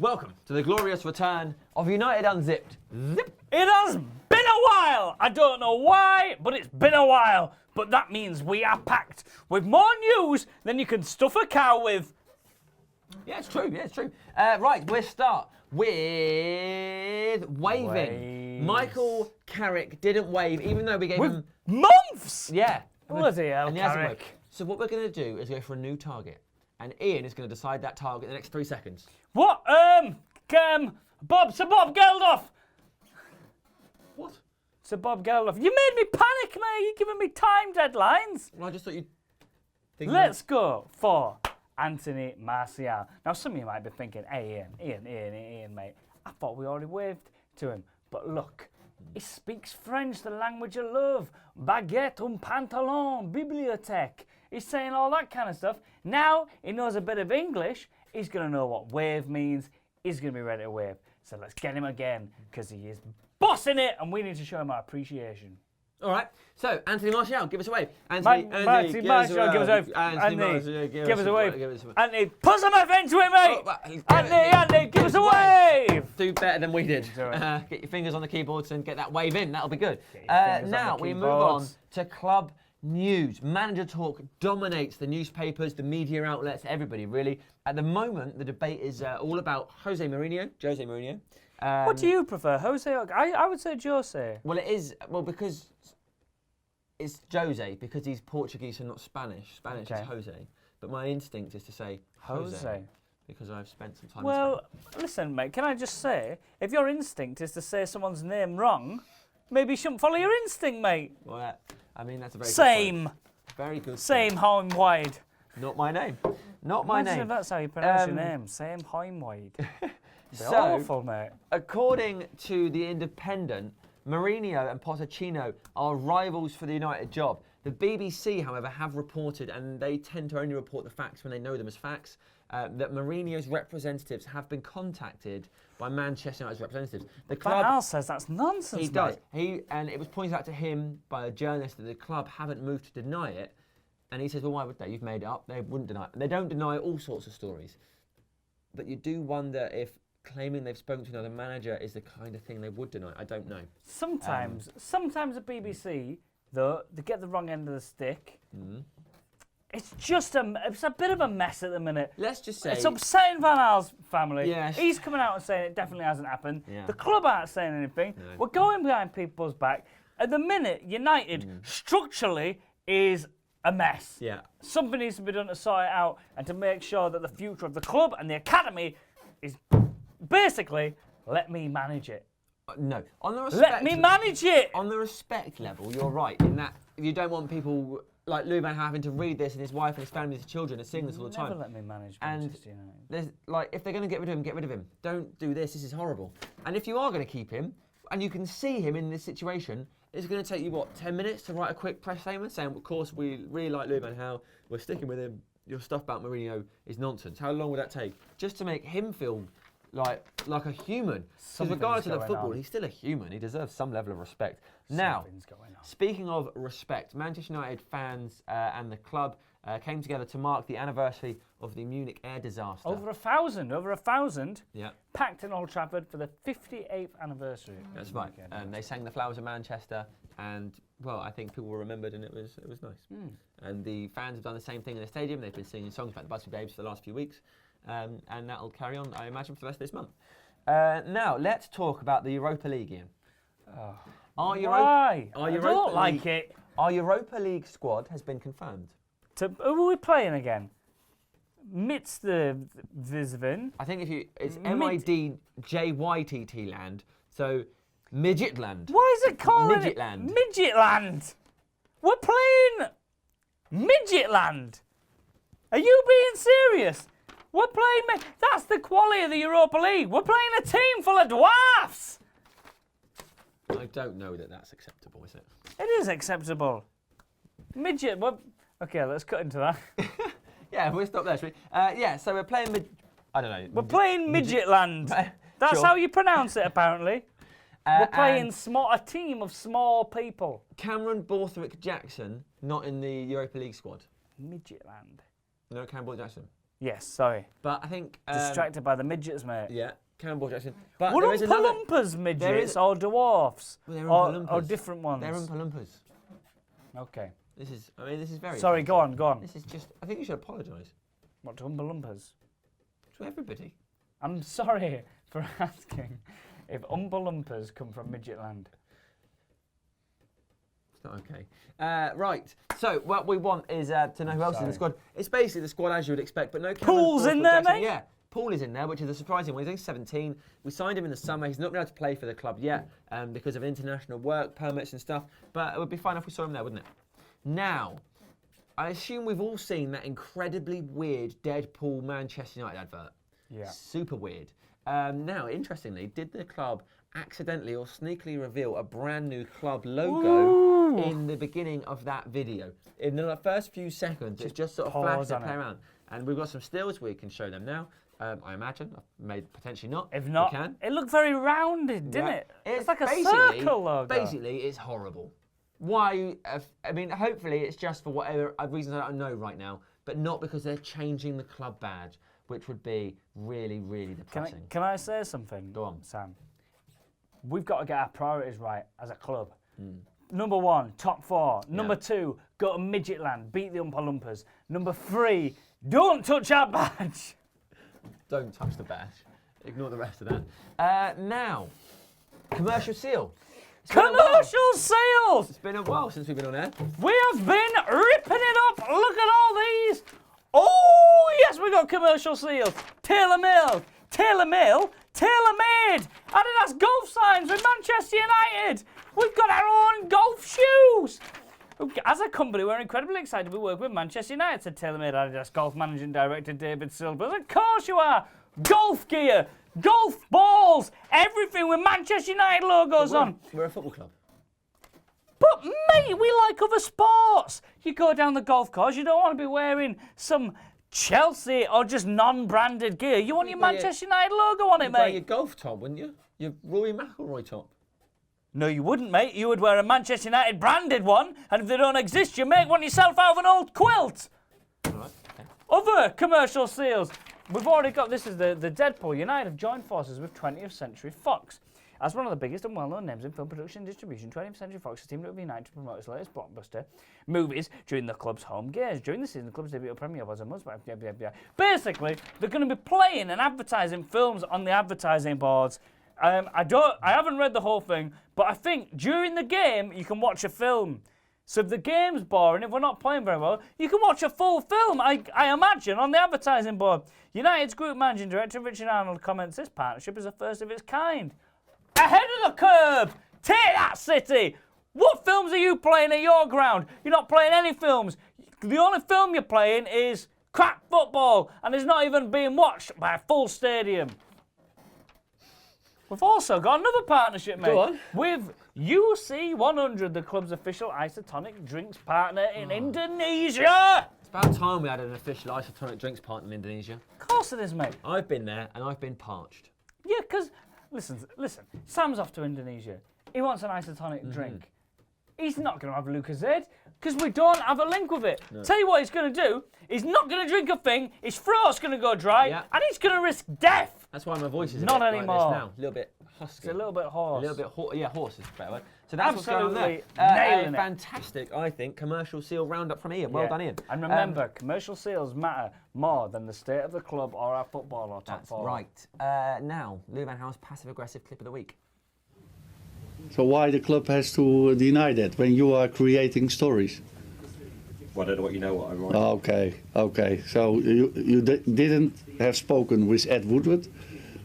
Welcome to the glorious return of United Unzipped. Zip. It has been a while. I don't know why, but it's been a while. But that means we are packed with more news than you can stuff a cow with. Yeah, it's true. Yeah, it's true. Right, we'll start with waving. Waves. Michael Carrick didn't wave, even though we gave him months. Yeah. Bloody hell, And he hasn't Carrick. waved. So what we're going to do is go for a new target, and Ian is going to decide that target in the next 3 seconds. What? Sir Bob Geldof. What? Sir Bob Geldof. You made me panic, mate. You're giving me time deadlines. Well, I just thought you'd think. Let's go for Anthony Martial. Now, some of you might be thinking, hey, Ian, mate, I thought we already waved to him. But look, he speaks French, the language of love. Baguette, un pantalon, bibliothèque. He's saying all that kind of stuff. Now he knows a bit of English. He's going to know what wave means. He's going to be ready to wave. So let's get him again, because he is bossing it, and we need to show him our appreciation. All right. So, Anthony Martial, give us a wave. Anthony Martial, give us a wave. Anthony, give us a wave. Anthony, put some F into it, mate. Anthony, give us a wave. Do better than we did. Get your fingers on the keyboards and get that wave in. That'll be good. Now we move on to club news. Manager talk dominates the newspapers, the media outlets, everybody really. At the moment, the debate is all about Jose Mourinho. What do you prefer, Jose or... I would say Jose. Well, it is... Well, because it's Jose, because he's Portuguese and not Spanish. Spanish is Jose. But my instinct is to say Jose. Because I've spent some time in Spain. Listen, mate, can I just say, if your instinct is to say someone's name wrong, maybe you shouldn't follow your instinct, mate. Well, I mean, that's a very Same. good point. Very good. Same Hoimwide. Not my name. Not my Imagine name. if that's how you pronounce your name. Same Hoimwide. So, awful, mate. According to The Independent, Mourinho and Pochettino are rivals for the United job. The BBC, however, have reported, and they tend to only report the facts when they know them as facts, that Mourinho's representatives have been contacted by Manchester United's representatives. The club... Van Gaal says that's nonsense, He does. mate. And it was pointed out to him by a journalist that the club haven't moved to deny it. And he says, well, why would they? You've made it up. They wouldn't deny it. And they don't deny all sorts of stories. But you do wonder if claiming they've spoken to another manager is the kind of thing they would deny. I don't know. Sometimes the BBC, though, they get the wrong end of the stick. It's just it's a bit of a mess at the minute. Let's just say... It's upsetting Van Gaal's family. Yes. He's coming out and saying it definitely hasn't happened. Yeah. The club aren't saying anything. No. We're going behind people's back. At the minute, United structurally is a mess. Yeah. Something needs to be done to sort it out and to make sure that the future of the club and the academy is basically, let me manage it. No. On the respect... Let me manage it! On the respect level, you're right in that you don't want people like Lou Van having to read this and his wife and his family and his children are seeing this all the time. Never let me manage And Manchester United. there's like, if they're going to get rid of him, get rid of him. Don't do this. This is horrible. And if you are going to keep him, and you can see him in this situation, it's going to take you, what, 10 minutes to write a quick press statement saying, of course, we really like Lou Van Gaal, we're sticking with him, your stuff about Mourinho is nonsense. How long would that take? Just to make him feel like a human. Because regardless of the football, he's still a human. He deserves some level of respect. Now, speaking of respect, Manchester United fans and the club came together to mark the anniversary of the Munich air disaster. Over a thousand. Yeah. Packed in Old Trafford for the 58th anniversary. That's right. They sang the Flowers of Manchester, and well, I think people were remembered, and it was nice. And the fans have done the same thing in the stadium. They've been singing songs about the Busby Babes for the last few weeks, and that'll carry on, I imagine, for the rest of this month. Now let's talk about the Europa League, Ian. Why? I don't like it. Our Europa League squad has been confirmed. Who are we playing again? Midtjylland. I think it's MIDJYTT land, so Midtjylland. Why is it called Midtjylland? Midtjylland. We're playing Midtjylland. Are you being serious? We're playing... That's the quality of the Europa League. We're playing a team full of dwarfs. I don't know that that's acceptable, is it? It is acceptable. Midget... Okay, let's cut into that. Yeah, we'll stop there, shall we? Yeah, so we're playing I don't know. We're playing Midtjylland. That's how you pronounce it, apparently. We're playing a team of small people. Cameron Borthwick Jackson, not in the Europa League squad. Midtjylland. No, Cameron Borthwick Jackson. Yes, sorry. But I think Distracted by the midgets, mate. Yeah, Cannonball Jackson. But Would there is another. Oompa Loompas midgets or dwarfs? Well, they're or Oompa Loompas. different ones? They're Oompa Loompas. Okay. This is very. Sorry, go on. This is just. I think you should apologise. What, to Oompa Loompas? To everybody. I'm sorry for asking if Oompa Loompas come from Midtjylland. It's not okay. Right. So what we want is to know who else is in the squad. It's basically the squad as you would expect, but no. Pool's in there, mate. Yeah. Paul is in there, which is a surprising one. He's only 17. We signed him in the summer. He's not been able to play for the club yet because of international work permits and stuff. But it would be fine if we saw him there, wouldn't it? Now, I assume we've all seen that incredibly weird Deadpool Manchester United advert. Yeah. Super weird. Now, interestingly, did the club accidentally or sneakily reveal a brand new club logo in the beginning of that video? In the first few seconds, it just sort of flashed and play around. And we've got some stills we can show them now. I imagine, potentially not. If not, we can. It looked very rounded, didn't it? It's like a circle logo. Basically, it's horrible. Why? I mean, hopefully it's just for whatever reasons I don't know right now, but not because they're changing the club badge, which would be really, really depressing. Can I say something? Go on. Sam. We've got to get our priorities right as a club. Number 1, top 4. Number 2, go to Midtjylland, beat the Oompa Loompas. Number 3, don't touch our badge. Don't touch the badge. Ignore the rest of that. Now, commercial seal. Commercial seals! It's been a while since we've been on air. We have been ripping it up. Look at all these. Oh, yes, we got commercial seals. Tailor-made. Adidas golf signs with Manchester United. We've got our own golf shoes. As a company, we're incredibly excited to work with Manchester United, said TaylorMade Adidas Golf Managing Director David Silvers. Of course you are. Golf gear, golf balls, everything with Manchester United logos on. We're a football club. But, mate, we like other sports. You go down the golf course, you don't want to be wearing some Chelsea or just non-branded gear. You want your Manchester United logo on it, mate. Wear your golf top, wouldn't you? Your Rory McIlroy top. No, you wouldn't, mate. You would wear a Manchester United branded one, and if they don't exist, you make one yourself out of an old quilt. All right, okay. Other commercial seals. We've already got, this is the Deadpool. United have joined forces with 20th Century Fox. As one of the biggest and well-known names in film production and distribution, 20th Century Fox has teamed up with United to promote its latest blockbuster movies during the club's home games. During the season, the club's debut premiere was a month back. Basically, they're going to be playing and advertising films on the advertising boards. I haven't read the whole thing, but I think during the game you can watch a film. So if the game's boring, if we're not playing very well, you can watch a full film, I imagine, on the advertising board. United's group managing director Richard Arnold comments this partnership is the first of its kind. Ahead of the curve! Take that, City! What films are you playing at your ground? You're not playing any films. The only film you're playing is crap football, and it's not even being watched by a full stadium. We've also got another partnership, mate. Go on. With UC100, the club's official isotonic drinks partner in Indonesia. It's about time we had an official isotonic drinks partner in Indonesia. Of course it is, mate. I've been there and I've been parched. Yeah, because, listen, Sam's off to Indonesia. He wants an isotonic drink. He's not going to have Lucozade because we don't have a link with it. No. Tell you what he's going to do. He's not going to drink a thing. His throat's going to go dry, and he's going to risk death. That's why my voice is not a bit anymore. Like this now. A little bit husky. It's a little bit hoarse. A little bit hoarse is a better word. So that's absolutely what's going on there. nailing it. Fantastic, I think, commercial seal roundup from Ian. Well done, Ian. And remember, commercial seals matter more than the state of the club or our football or top four. Right. Now, Lou Van Gaal's passive-aggressive clip of the week. So why the club has to deny that when you are creating stories? Well, I don't know what you know what I write. Okay. So you didn't have spoken with Ed Woodward,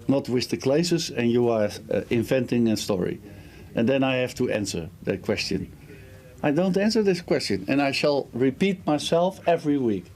not with the Glazers, and you are inventing a story. And then I have to answer that question. I don't answer this question, and I shall repeat myself every week.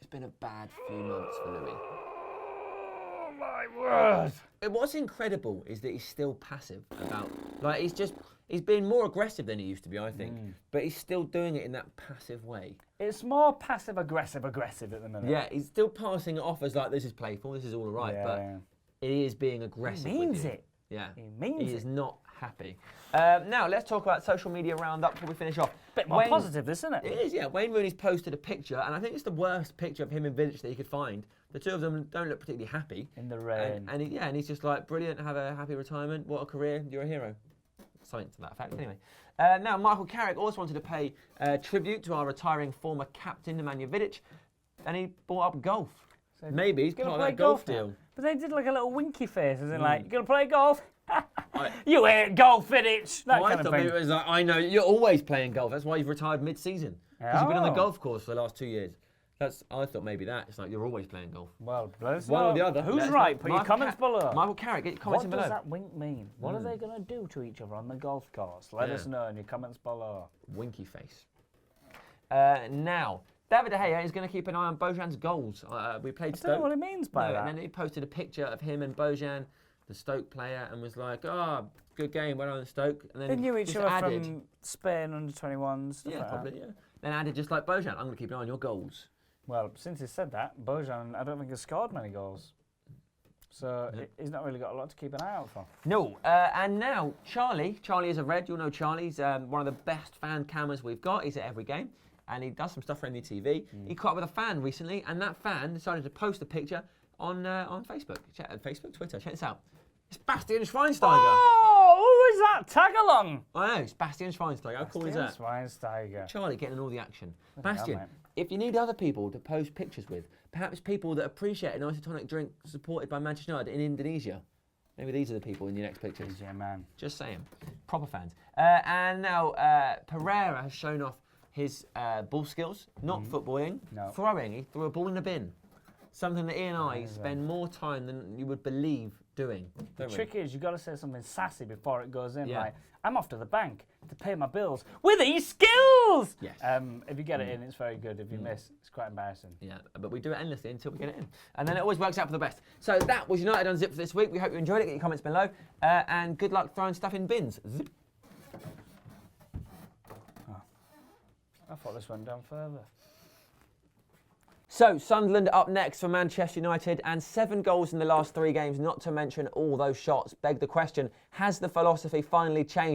It's been a bad few months for Louis. Oh my word! What's incredible is that he's still passive about, like, he's being more aggressive than he used to be, I think, but he's still doing it in that passive way. It's more passive-aggressive at the minute. Yeah, he's still passing it off as like, this is playful, this is all right, but he is being aggressive. He means it. Yeah. He means He is not happy. Now, let's talk about social media roundup before we finish off. Bit more positive, this, isn't it? It is, yeah. Wayne Rooney's posted a picture, and I think it's the worst picture of him in Vidic that he could find. The two of them don't look particularly happy. In the rain. And he's just like, brilliant, have a happy retirement, what a career, you're a hero. Something to that effect, anyway. Now, Michael Carrick also wanted to pay tribute to our retiring former captain, Nemanja Vidic, and he brought up golf. So maybe he's part of that golf deal. But they did like a little winky face, as in like, you gonna play golf? You ain't golf, Vidic. That kind of thing. It was like, I know, you're always playing golf. That's why you've retired mid-season. Because you've been on the golf course for the last 2 years. I thought maybe that. It's like you're always playing golf. Well, let's one or the other. Who's right? Put your comments below. Michael Carrick, get your comments below. What does that wink mean? What are they going to do to each other on the golf course? Let us know in your comments below. Winky face. Now, David De Gea is going to keep an eye on Bojan's goals. We played Stoke. I don't know what it means by that. And then he posted a picture of him and Bojan, the Stoke player, and was like, good game, well done Stoke. And then they knew each other from Spain under 21s. Yeah, probably, yeah. Then added just like Bojan, I'm going to keep an eye on your goals. Well, since he said that, Bojan, I don't think has scored many goals. So he's not really got a lot to keep an eye out for. No, and now Charlie is a Red. You'll know Charlie's one of the best fan cameras we've got. He's at every game, and he does some stuff for MUTV. He caught up with a fan recently, and that fan decided to post a picture on Facebook. Facebook, Twitter. Check this out. It's Bastian Schweinsteiger. Oh, who is that? Tag along. I know, it's Bastian Schweinsteiger. How cool is that? Schweinsteiger. Charlie getting all the action. Bastian, if you need other people to post pictures with, perhaps people that appreciate an isotonic drink supported by Manchester United in Indonesia, maybe these are the people in your next pictures. Yeah, man. Just saying. Proper fans. And now Pereira has shown off his ball skills, not footballing, throwing. He threw a ball in a bin. Something that Ian and I spend more time than you would believe doing. The trick is you've got to say something sassy before it goes in. Yeah. Like, I'm off to the bank to pay my bills with these skills. Yes. If you get it in, it's very good. If you miss, it's quite embarrassing. Yeah, but we do it endlessly until we get it in. And then it always works out for the best. So that was United Unzipped for this week. We hope you enjoyed it. Get your comments below. And good luck throwing stuff in bins. Zip. Oh. I thought this went down further. So, Sunderland up next for Manchester United, and 7 goals in the last 3 games, not to mention all those shots. Beg the question, has the philosophy finally changed?